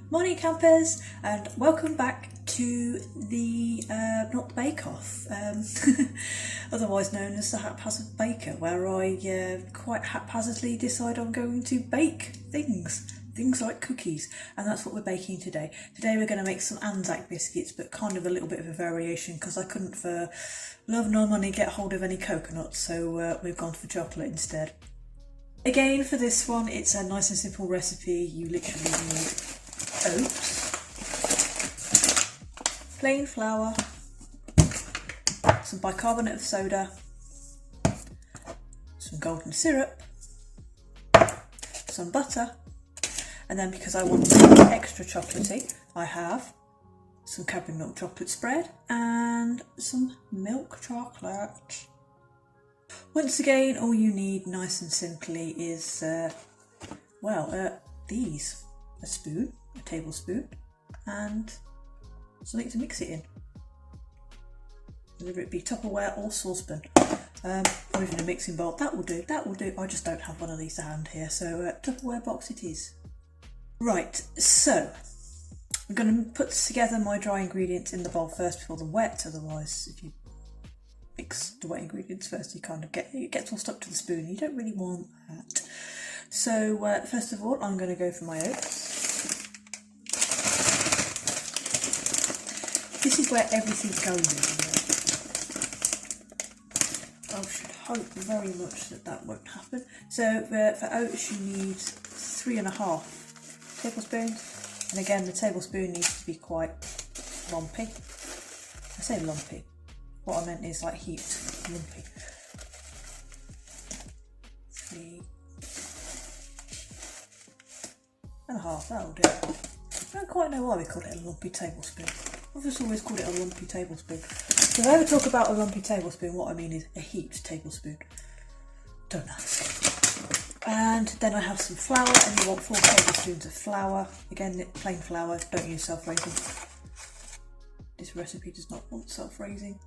Morning campers, and welcome back to the not the Bake Off, otherwise known as the Haphazard Baker, where I quite haphazardly decide I'm going to bake things like cookies, and that's what we're baking today. Today we're going to make some ANZAC biscuits, but kind of a little bit of a variation because I couldn't for love nor money get hold of any coconuts, so we've gone for chocolate instead. Again, for this one, it's a nice and simple recipe. You literally need oats, plain flour, some bicarbonate of soda, some golden syrup, some butter, and then because I want it extra chocolatey, I have some Cadbury milk chocolate spread and some milk chocolate. Once again, all you need nice and simply is, these. A spoon, a tablespoon, and something to mix it in. Whether it be Tupperware or saucepan, or even a mixing bowl, that will do. I just don't have one of these to hand here, so Tupperware box it is. Right, so I'm going to put together my dry ingredients in the bowl first before the wet, otherwise if you mix the wet ingredients first you kind of it gets all stuck to the spoon. You don't really want that. So first of all I'm going to go for my oats. This is where everything's going in. I should hope very much that won't happen. So for oats you need 3.5 tablespoons, and again the tablespoon needs to be quite lumpy. I say lumpy, what I meant is like heaped, lumpy. 3.5, that'll do. I don't quite know why we call it a lumpy tablespoon. I've just always called it a lumpy tablespoon. So if I ever talk about a lumpy tablespoon, what I mean is a heaped tablespoon. Don't ask. And then I have some flour, and you want 4 tablespoons of flour. Again, plain flour, don't use self-raising. This recipe does not want self-raising.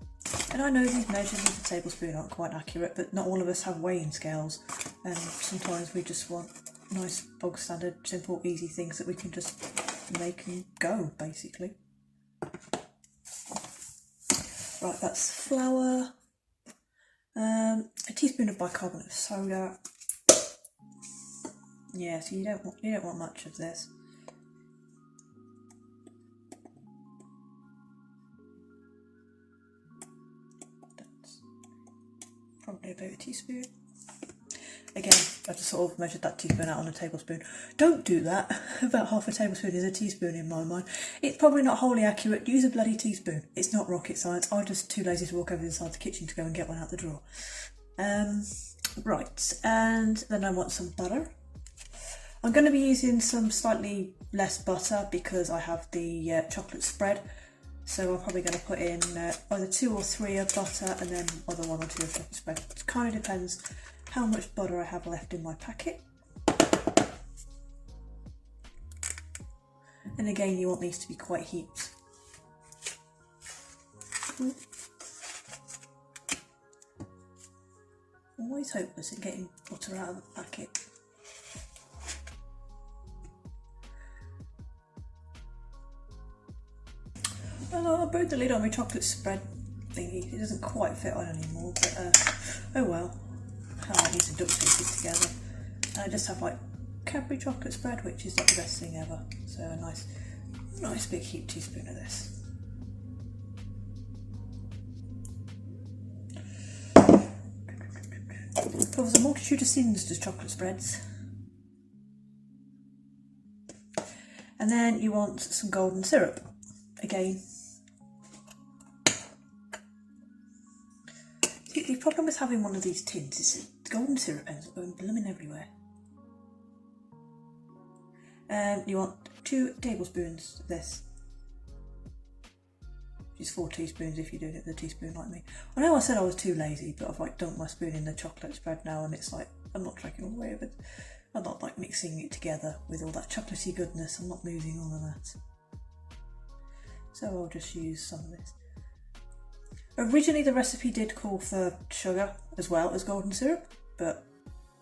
And I know these measurements of tablespoon aren't quite accurate, but not all of us have weighing scales, and sometimes we just want nice, bog standard, simple, easy things that we can just make and go, basically. Right, that's flour, a teaspoon of bicarbonate of soda. Yeah, so you don't want much of this. That's probably about a teaspoon. Again, I just sort of measured that teaspoon out on a tablespoon. Don't do that. About half a tablespoon is a teaspoon in my mind. It's probably not wholly accurate. Use a bloody teaspoon. It's not rocket science. I'm just too lazy to walk over inside the kitchen to go and get one out the drawer. Right, and then I want some butter. I'm going to be using some slightly less butter because I have the chocolate spread. So I'm probably going to put in either 2 or 3 of butter and then either 1 or 2 of chocolate spread. It kind of depends how much butter I have left in my packet. And again, you want these to be quite heaped. Always hopeless at getting butter out of the packet. Oh, I broke the lid on my chocolate spread thingy. It doesn't quite fit on anymore, but oh well. I need to duct tape it together. And I just have like Cadbury chocolate spread, which is like the best thing ever. So a nice big heaped teaspoon of this. Covers a multitude of sins, does chocolate spreads. And then you want some golden syrup. Again. The problem with having one of these tins is the golden syrup ends up going blooming everywhere. You want 2 tablespoons of this, which is 4 teaspoons if you're doing it with a teaspoon like me. I know I said I was too lazy, but I've like dunked my spoon in the chocolate spread now, and it's like I'm not tracking all the way of it. I'm not like mixing it together with all that chocolatey goodness. I'm not moving all of that. So I'll just use some of this. Originally the recipe did call for sugar as well as golden syrup, but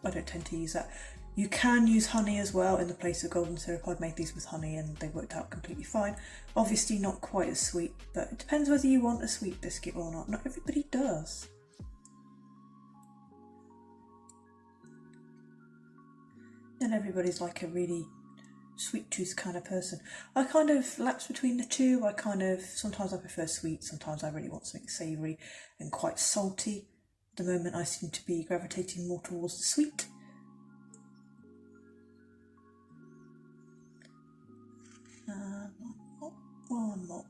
I don't tend to use that. You can use honey as well in the place of golden syrup. I've made these with honey and they worked out completely fine. Obviously not quite as sweet, but it depends whether you want a sweet biscuit or not. Not everybody does. And everybody's like a really sweet tooth kind of person. I kind of lapse between the two. Sometimes I prefer sweet, sometimes I really want something savoury and quite salty. At the moment I seem to be gravitating more towards the sweet. One more.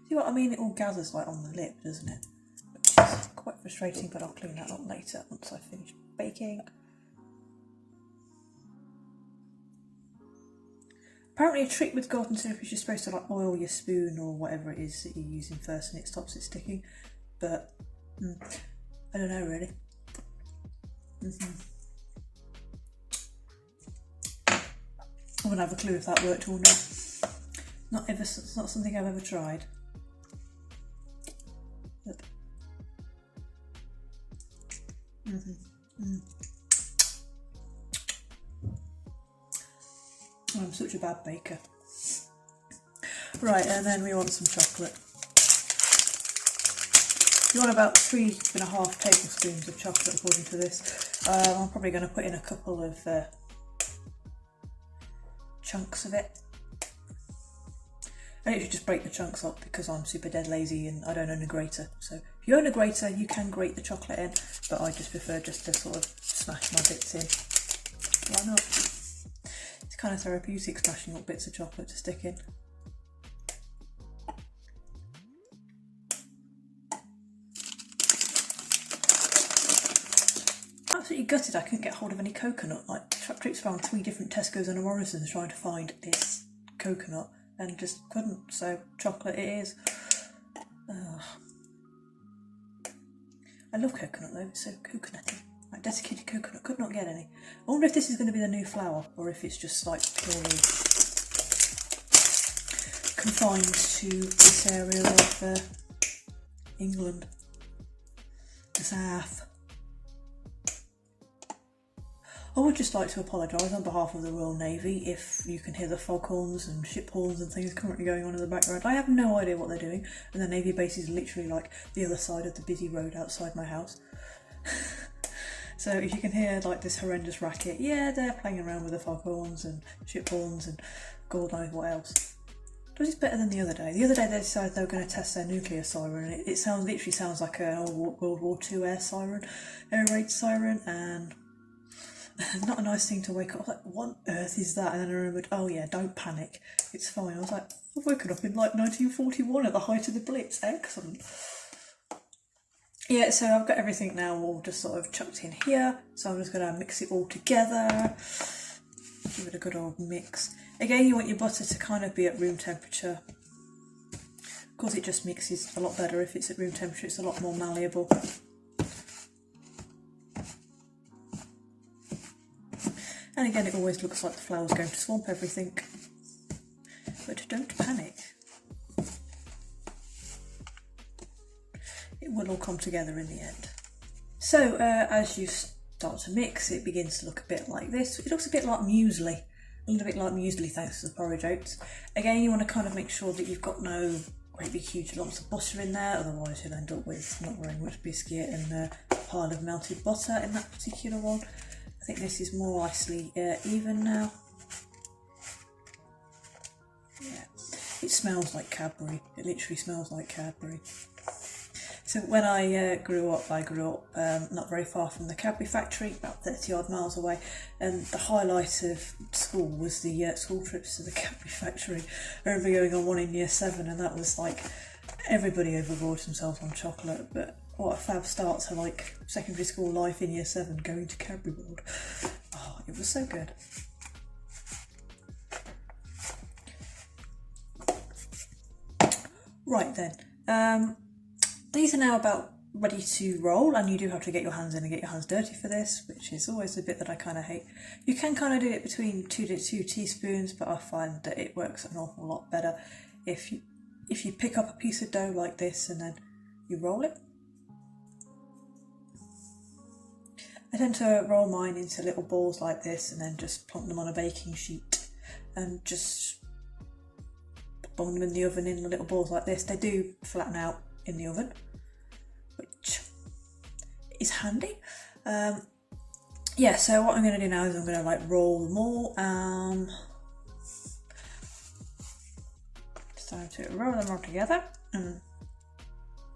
See what I mean? It all gathers like on the lip, doesn't it? Which is quite frustrating, but I'll clean that up later once I finish baking. Apparently a trick with golden syrup is you're supposed to like oil your spoon or whatever it is that you're using first and it stops it sticking, but I don't know really. I wouldn't have a clue if that worked or not. It's not something I've ever tried. Yep. I'm such a bad baker. Right, and then we want some chocolate. You want about 3.5 tablespoons of chocolate according to this. I'm probably going to put in a couple of chunks of it. I literally just break the chunks up because I'm super dead lazy and I don't own a grater. So if you own a grater, you can grate the chocolate in, but I just prefer just to sort of smash my bits in. Why not? It's kind of therapeutic smashing up bits of chocolate to stick in. Absolutely gutted I couldn't get hold of any coconut. Like, trips around 3 different Tesco's and a Morrison's trying to find this coconut and just couldn't, so chocolate it is. I love coconut though, it's so coconutty. Like desiccated coconut, could not get any. I wonder if this is going to be the new flour or if it's just like purely confined to this area of England. The south. I would just like to apologise on behalf of the Royal Navy if you can hear the foghorns and ship horns and things currently going on in the background. I have no idea what they're doing, and the Navy base is literally like the other side of the busy road outside my house. So if you can hear like this horrendous racket, yeah, they're playing around with the foghorns and ship horns and God knows what else. But it's better than the other day. The other day they decided they were going to test their nuclear siren, and it literally sounds like an old World War II air raid siren, and not a nice thing to wake up. I was like, what on earth is that? And then I remembered, oh yeah, don't panic, it's fine. I was like, I've woken up in like 1941 at the height of the Blitz, excellent. Yeah, so I've got everything now all just sort of chucked in here, so I'm just going to mix it all together, give it a good old mix. Again, you want your butter to kind of be at room temperature. Of course it just mixes a lot better if it's at room temperature, it's a lot more malleable. And again, it always looks like the flour's going to swamp everything. But don't panic. It will all come together in the end. So, as you start to mix, it begins to look a bit like this. It looks a bit like muesli. A little bit like muesli thanks to the porridge oats. Again, you want to kind of make sure that you've got no great big huge lumps of butter in there, otherwise you'll end up with not very much biscuit and a pile of melted butter in that particular one. I think this is more nicely even now. Yeah, it smells like Cadbury. It literally smells like Cadbury. So when I grew up not very far from the Cadbury factory, about 30 odd miles away, and the highlight of school was the school trips to the Cadbury factory. I remember going on one in year 7, and that was like everybody overgorged themselves on chocolate, but what a fab start to like secondary school life in year 7, going to Cadbury World. Oh, it was so good. Right then, these are now about ready to roll, and you do have to get your hands in and get your hands dirty for this, which is always the bit that I kind of hate. You can kind of do it between 2 to 2 teaspoons, but I find that it works an awful lot better if you pick up a piece of dough like this and then you roll it. I tend to roll mine into little balls like this and then just plonk them on a baking sheet and just bung them in the oven in little balls like this. They do flatten out in the oven, which is handy. Yeah, so what I'm going to do now is I'm going to like roll them all. It's time to roll them all together, and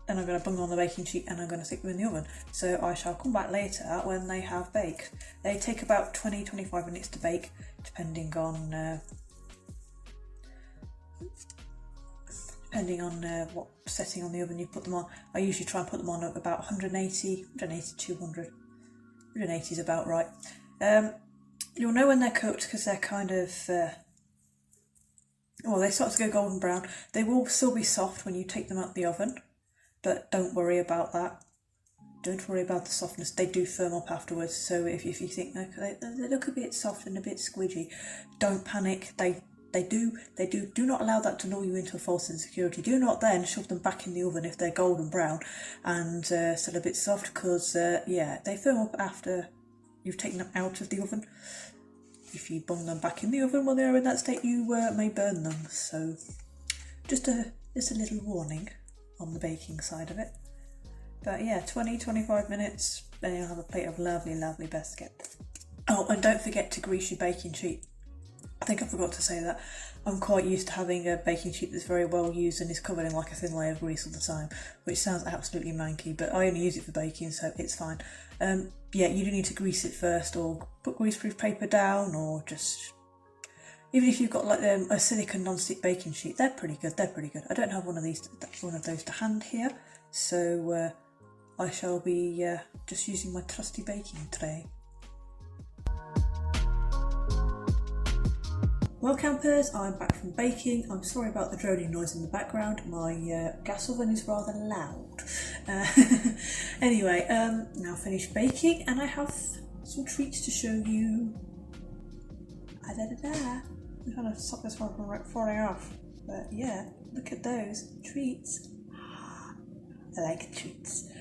then I'm going to bung them on the baking sheet and I'm going to stick them in the oven. So I shall come back later when they have baked. They take about 20-25 minutes to bake, depending on what setting on the oven you put them on. I usually try and put them on at about 180 to 200. 180 is about right. You'll know when they're cooked because they're kind of, they start to go golden brown. They will still be soft when you take them out the oven, but don't worry about that. Don't worry about the softness. They do firm up afterwards. So if you think they look a bit soft and a bit squidgy, don't panic. They do. Do not allow that to lull you into a false insecurity. Do not then shove them back in the oven if they're golden brown and still a bit soft, because they firm up after you've taken them out of the oven. If you bung them back in the oven while they're in that state, you may burn them. So just a little warning on the baking side of it. But yeah, 20-25 minutes, then you'll have a plate of lovely, lovely biscuit. Oh, and don't forget to grease your baking sheet. I think I forgot to say that. I'm quite used to having a baking sheet that's very well used and is covered in like a thin layer of grease all the time, which sounds absolutely manky, but I only use it for baking, so it's fine. Yeah, you do need to grease it first, or put greaseproof paper down, or just... Even if you've got like a silicone non-stick baking sheet, they're pretty good. I don't have one of those to hand here, so I shall be just using my trusty baking tray. Well campers, I'm back from baking. I'm sorry about the droning noise in the background. My gas oven is rather loud. Anyway, now finished baking and I have some treats to show you. I'm trying to stop this one from falling off. But yeah, look at those treats. I like treats.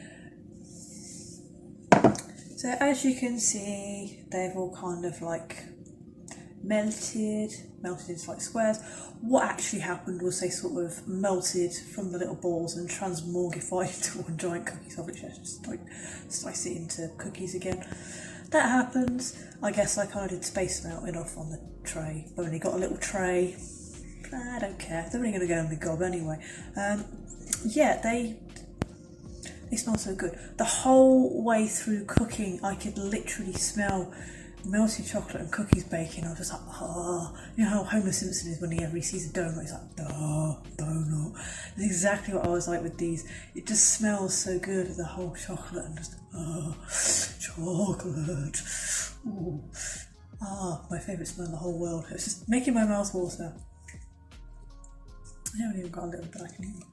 So as you can see, they've all kind of like melted into like squares. What actually happened was they sort of melted from the little balls and transmorgified into one giant cookie, so I just like slice it into cookies again. That happens. I guess I kind of did space them out enough on the tray. I've only got a little tray. I don't care. They're only going to go in the gob anyway. Yeah, they smell so good. The whole way through cooking, I could literally smell melted chocolate and cookies baking. I was just like, oh, you know how Homer Simpson is whenever he sees a donut, he's like, oh, donut. That's exactly what I was like with these. It just smells so good with the whole chocolate and just, oh, chocolate. Ooh. Ah, my favourite smell in the whole world. It's just making my mouth water. I haven't even got a little bit I can eat.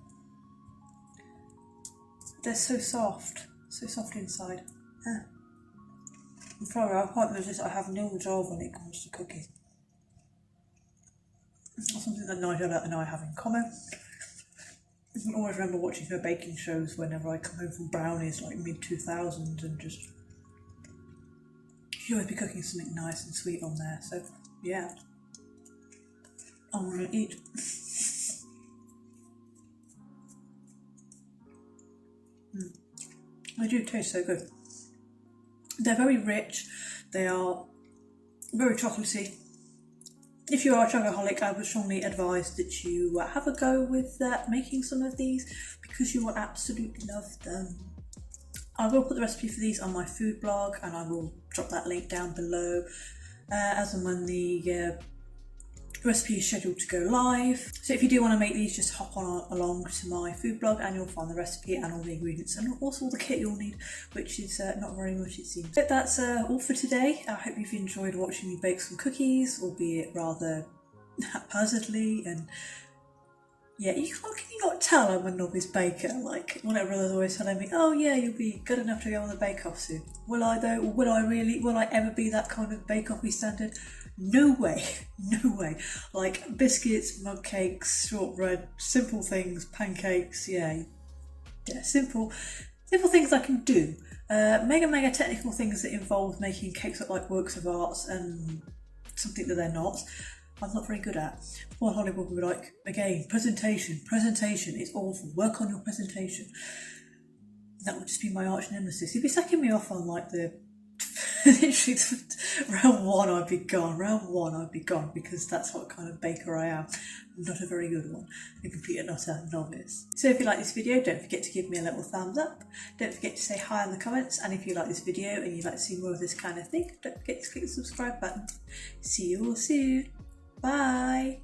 They're so soft inside. I'm sorry, I can't resist. I have no resolve when it comes to cookies. That's something that Nigel and I have in common. I can always remember watching her baking shows whenever I come home from brownies, like mid-2000s, and just... she'd always be cooking something nice and sweet on there, so yeah. I want to eat. They do taste so good. They're very rich, they are very chocolatey. If you are a chocoholic, I would strongly advise that you have a go with making some of these, because you will absolutely love them. I will put the recipe for these on my food blog, and I will drop that link down below as and when the recipe is scheduled to go live. So if you do want to make these, just hop on along to my food blog and you'll find the recipe and all the ingredients and also all the kit you'll need, which is not very much it seems. But that's all for today. I hope you've enjoyed watching me bake some cookies, albeit rather haphazardly, and yeah, can you not tell I'm a novice baker? Like, my little brother's always telling me, oh yeah, you'll be good enough to go on the bake-off soon. Will I though? Will I ever be that kind of bake-off-y standard? No way, no way. Like biscuits, mug cakes, shortbread, simple things, pancakes, yeah, simple things I can do. Mega technical things that involve making cakes look like works of arts and something that they're not, I'm not very good at. Well, Hollywood would be like, again, presentation is awful, work on your presentation. That would just be my arch nemesis. He'd be sucking me off on like the literally round one I'd be gone, because that's what kind of baker I am. I'm not a very good one, a complete and utter novice. So if you like this video, don't forget to give me a little thumbs up, don't forget to say hi in the comments, and if you like this video and you'd like to see more of this kind of thing, don't forget to click the subscribe button. See you all soon, bye!